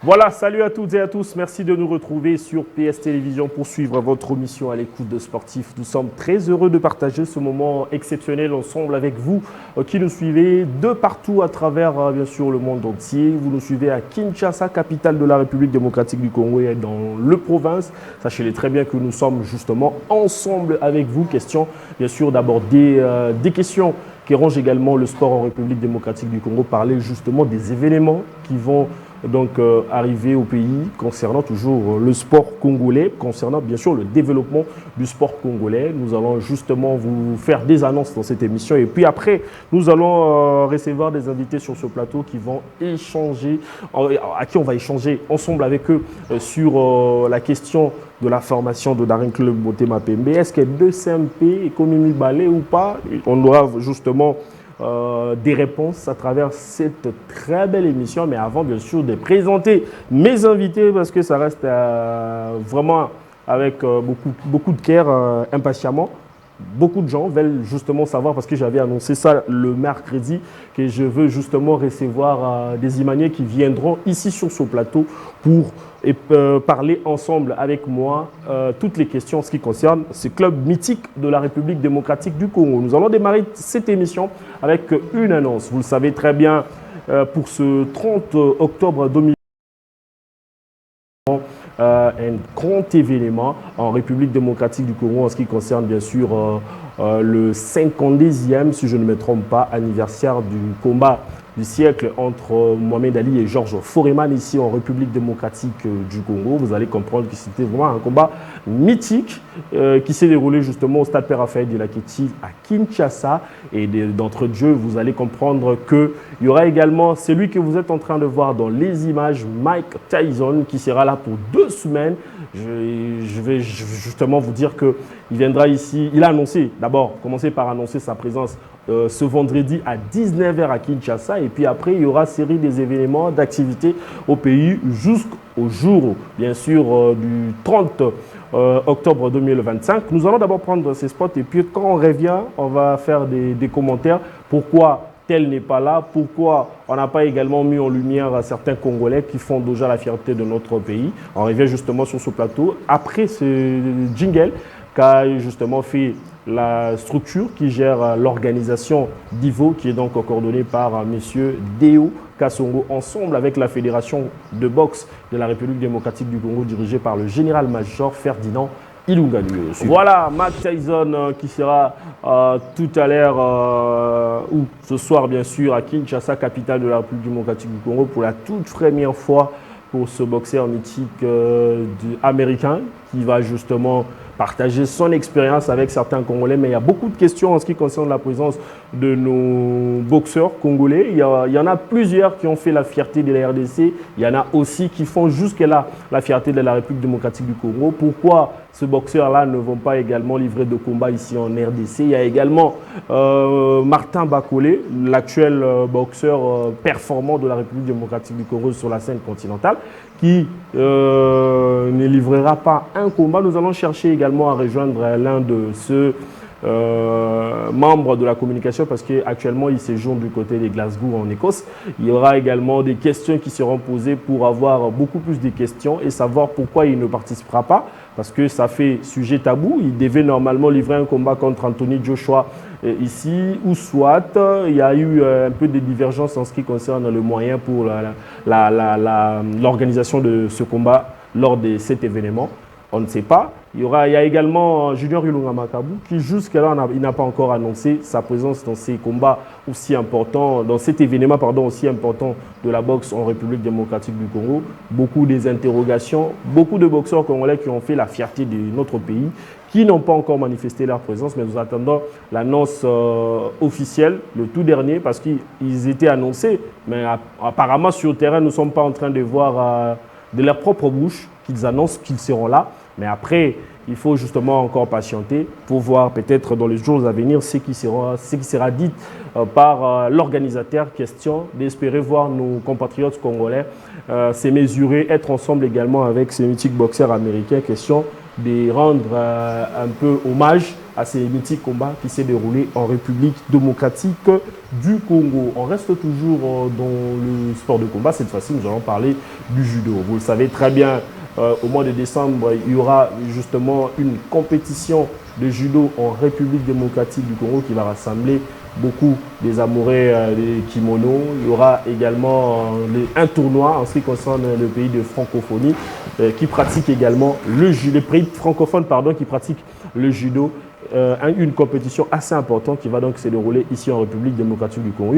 Voilà, salut à toutes et à tous. Merci de nous retrouver sur PS Télévision pour suivre votre émission à l'écoute de sportifs. Nous sommes très heureux de partager ce moment exceptionnel ensemble avec vous qui nous suivez de partout à travers, bien sûr, le monde entier. Vous nous suivez à Kinshasa, capitale de la République démocratique du Congo et dans le province. Sachez-les très bien que nous sommes justement ensemble avec vous. Question, bien sûr, d'aborder des questions qui rangent également le sport en République démocratique du Congo, parler justement des événements qui vont arriver au pays concernant toujours le sport congolais, concernant bien sûr le développement du sport congolais. Nous allons justement vous faire des annonces dans cette émission et puis après, nous allons recevoir des invités sur ce plateau qui vont échanger, à qui on va échanger ensemble avec eux sur la question de la formation de Daring Club Motema Pembe. Est-ce que 2 CMP économie balai ou pas? On aura justement des réponses à travers cette très belle émission. Mais avant, bien sûr, de présenter mes invités, parce que ça reste vraiment avec beaucoup de cœur, impatiemment. Beaucoup de gens veulent justement savoir, parce que j'avais annoncé ça le mercredi, que je veux justement recevoir des imaniers qui viendront ici sur ce plateau pour parler ensemble avec moi toutes les questions en ce qui concerne ce club mythique de la République démocratique du Congo. Nous allons démarrer cette émission avec une annonce. Vous le savez très bien, pour ce 30 octobre 2020, un grand événement en République démocratique du Congo en ce qui concerne bien sûr le 52e, si je ne me trompe pas, anniversaire du combat du siècle entre Mohamed Ali et Georges Foreman ici en République démocratique du Congo. Vous allez comprendre que c'était vraiment un combat mythique qui s'est déroulé justement au stade Père-Raphaël de Laketi à Kinshasa. Et d'entre Dieu, vous allez comprendre qu'il y aura également celui que vous êtes en train de voir dans les images, Mike Tyson, qui sera là pour 2 semaines. Je vais justement vous dire qu'il viendra ici. Il a annoncé, d'abord, commencer par annoncer sa présence ce vendredi à 19h à Kinshasa. Et puis après, il y aura série des événements, d'activités au pays jusqu'au jour, bien sûr, du 30 octobre 2025. Nous allons d'abord prendre ces spots et puis quand on revient, on va faire des commentaires. Pourquoi tel n'est pas là? Pourquoi on n'a pas également mis en lumière certains Congolais qui font déjà la fierté de notre pays? On revient justement sur ce plateau. Après ce jingle qu'a justement fait la structure qui gère l'organisation d'Ivo, qui est donc coordonnée par M. Deo Kassongo, ensemble avec la Fédération de boxe de la République démocratique du Congo, dirigée par le général-major Ferdinand Ilunga. Voilà, Mike Tyson qui sera tout à l'heure, ou ce soir bien sûr, à Kinshasa, capitale de la République démocratique du Congo, pour la toute première fois pour ce boxeur mythique américain qui va justement partager son expérience avec certains Congolais. Mais il y a beaucoup de questions en ce qui concerne la présence de nos boxeurs congolais. Il y en a plusieurs qui ont fait la fierté de la RDC. Il y en a aussi qui font jusque-là la fierté de la République démocratique du Congo. Pourquoi ces boxeurs-là ne vont pas également livrer de combat ici en RDC? Il y a également Martin Bakolé, l'actuel boxeur performant de la République démocratique du Congo sur la scène continentale, qui ne livrera pas un combat. Nous allons chercher également à rejoindre l'un de ceux membres de la communication parce qu'actuellement il séjourne du côté de Glasgow en Écosse. Il y aura également des questions qui seront posées pour avoir beaucoup plus de questions et savoir pourquoi il ne participera pas parce que ça fait sujet tabou. Il devait normalement livrer un combat contre Anthony Joshua ici ou soit il y a eu un peu de divergence en ce qui concerne le moyen pour l'organisation de ce combat lors de cet événement. On ne sait pas. Il y a également Junior Ilunga Makabu qui jusqu'à là il n'a pas encore annoncé sa présence dans ces combats aussi importants, dans cet événement aussi important de la boxe en République démocratique du Congo. Beaucoup des interrogations, beaucoup de boxeurs congolais qui ont fait la fierté de notre pays, qui n'ont pas encore manifesté leur présence, mais nous attendons l'annonce officielle, le tout dernier, parce qu'ils étaient annoncés, mais apparemment sur le terrain, nous ne sommes pas en train de voir de leur propre bouche qu'ils annoncent qu'ils seront là. Mais après, il faut justement encore patienter pour voir peut-être dans les jours à venir ce qui sera dit par l'organisateur. Question d'espérer voir nos compatriotes congolais se mesurer, être ensemble également avec ces mythiques boxeurs américains. Question de rendre un peu hommage à ces mythiques combats qui s'est déroulé en République démocratique du Congo. On reste toujours dans le sport de combat. Cette fois-ci, nous allons parler du judo. Vous le savez très bien, au mois de décembre, il y aura justement une compétition de judo en République démocratique du Congo qui va rassembler beaucoup des amoureux des kimonos. Il y aura également un tournoi en ce qui concerne le pays de francophonie qui pratique également le judo, les pays francophones qui pratiquent le judo. Une compétition assez importante qui va donc se dérouler ici en République démocratique du Congo.